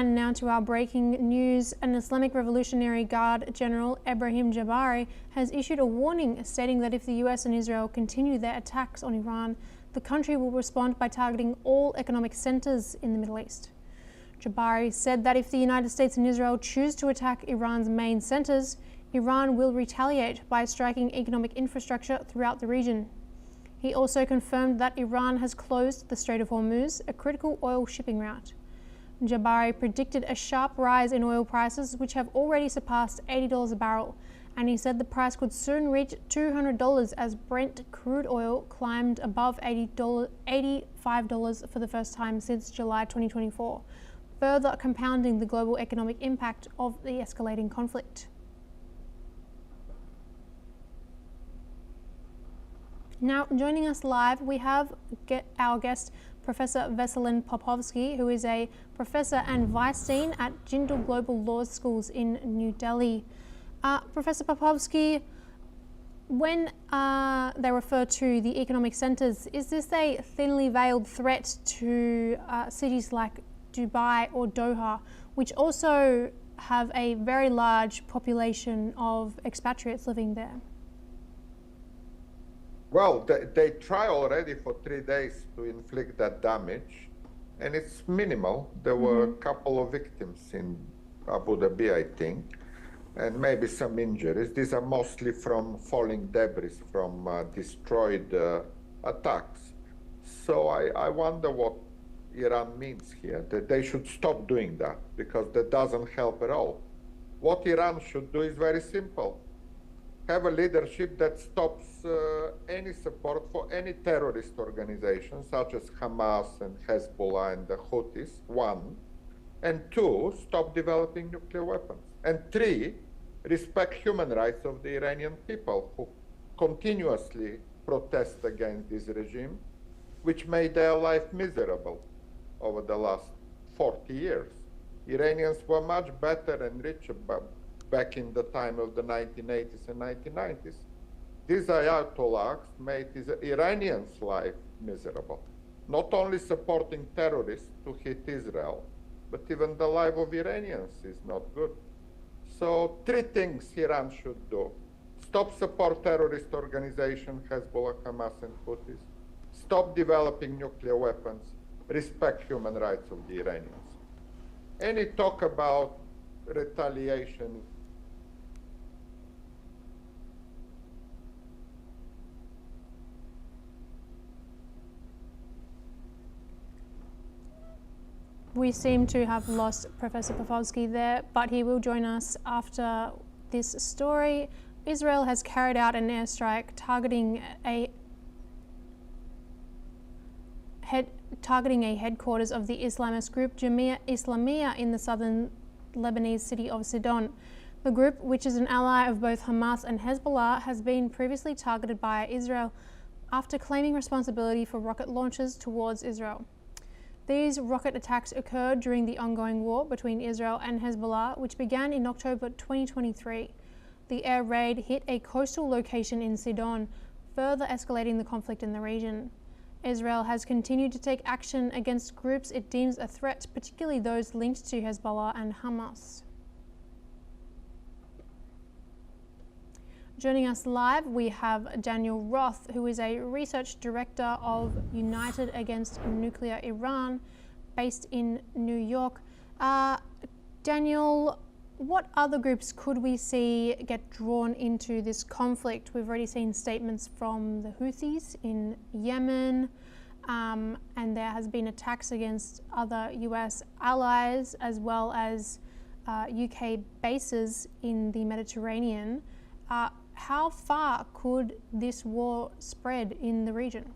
And now to our breaking news. An Islamic Revolutionary Guard General, Ebrahim Jabari, has issued a warning stating that if the US and Israel continue their attacks on Iran, the country will respond by targeting all economic centers in the Middle East. Jabari said that if the United States and Israel choose to attack Iran's main centers, Iran will retaliate by striking economic infrastructure throughout the region. He also confirmed that Iran has closed the Strait of Hormuz, a critical oil shipping route. Jabari predicted a sharp rise in oil prices, which have already surpassed $80 a barrel, and he said the price could soon reach $200 as Brent crude oil climbed above $85 for the first time since July 2024, further compounding the global economic impact of the escalating conflict. Now, joining us live, we have our guest, Professor Veselin Popovsky, who is a professor and vice dean at Jindal Global Law Schools in New Delhi. Professor Popovsky, when they refer to the economic centres, is this a thinly veiled threat to cities like Dubai or Doha, which also have a very large population of expatriates living there? Well, they try already for 3 days to inflict that damage, and it's minimal. There were a couple of victims in Abu Dhabi, I think, and maybe some injuries. These are mostly from falling debris from destroyed attacks. So I wonder what Iran means here, that they should stop doing that, because that doesn't help at all. What Iran should do is very simple. Have a leadership that stops any support for any terrorist organizations such as Hamas and Hezbollah and the Houthis, 1. And 2, stop developing nuclear weapons. And 3, respect human rights of the Iranian people who continuously protest against this regime, which made their life miserable over the last 40 years. Iranians were much better and richer back in the time of the 1980s and 1990s. These Ayatollahs made Iranians' life miserable, not only supporting terrorists to hit Israel, but even the life of Iranians is not good. So 3 things Iran should do. Stop support terrorist organizations, Hezbollah, Hamas, and Houthis. Stop developing nuclear weapons. Respect human rights of the Iranians. Any talk about retaliation. We seem to have lost Professor Popovsky there, but he will join us after this story. Israel has carried out an airstrike targeting a headquarters of the Islamist group Jamia Islamiyah in the southern Lebanese city of Sidon. The group, which is an ally of both Hamas and Hezbollah, has been previously targeted by Israel after claiming responsibility for rocket launches towards Israel. These rocket attacks occurred during the ongoing war between Israel and Hezbollah, which began in October 2023. The air raid hit a coastal location in Sidon, further escalating the conflict in the region. Israel has continued to take action against groups it deems a threat, particularly those linked to Hezbollah and Hamas. Joining us live, we have Daniel Roth, who is a research director of United Against Nuclear Iran, based in New York. Daniel, what other groups could we see get drawn into this conflict? We've already seen statements from the Houthis in Yemen, and there has been attacks against other US allies, as well as UK bases in the Mediterranean. How far could this war spread in the region?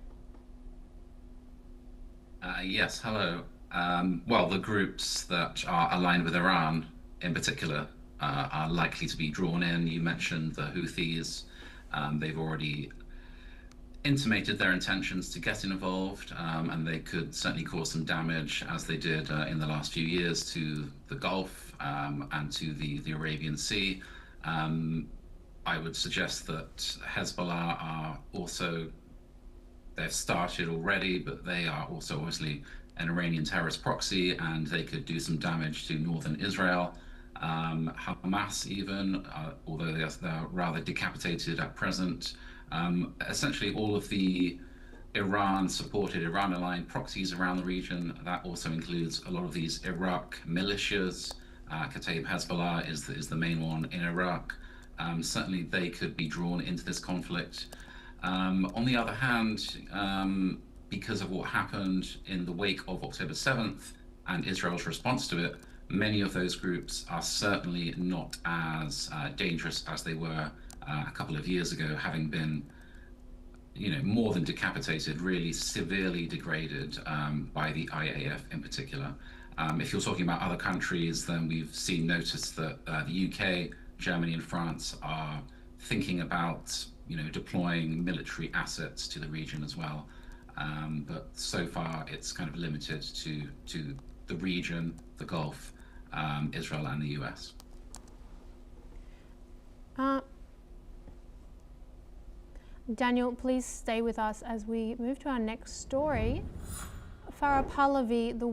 Yes, hello. Well, the groups that are aligned with Iran in particular are likely to be drawn in. You mentioned the Houthis. They've already intimated their intentions to get involved, and they could certainly cause some damage, as they did in the last few years, to the Gulf and to the Arabian Sea. I would suggest that Hezbollah are also, they've started already, but they are also obviously an Iranian terrorist proxy, and they could do some damage to northern Israel. Hamas even, although they're rather decapitated at present. Essentially all of the Iran-supported, Iran-aligned proxies around the region. That also includes a lot of these Iraq militias. Kataib Hezbollah is the main one in Iraq. Certainly they could be drawn into this conflict. On the other hand, because of what happened in the wake of October 7th and Israel's response to it, many of those groups are certainly not as dangerous as they were a couple of years ago, having been more than decapitated, really severely degraded by the IAF in particular. If you're talking about other countries, then we've seen notice that the UK, Germany and France are thinking about deploying military assets to the region as well. But so far it's kind of limited to the region, the Gulf, Israel and the US. Daniel, please stay with us as we move to our next story. Farah Pahlavi, the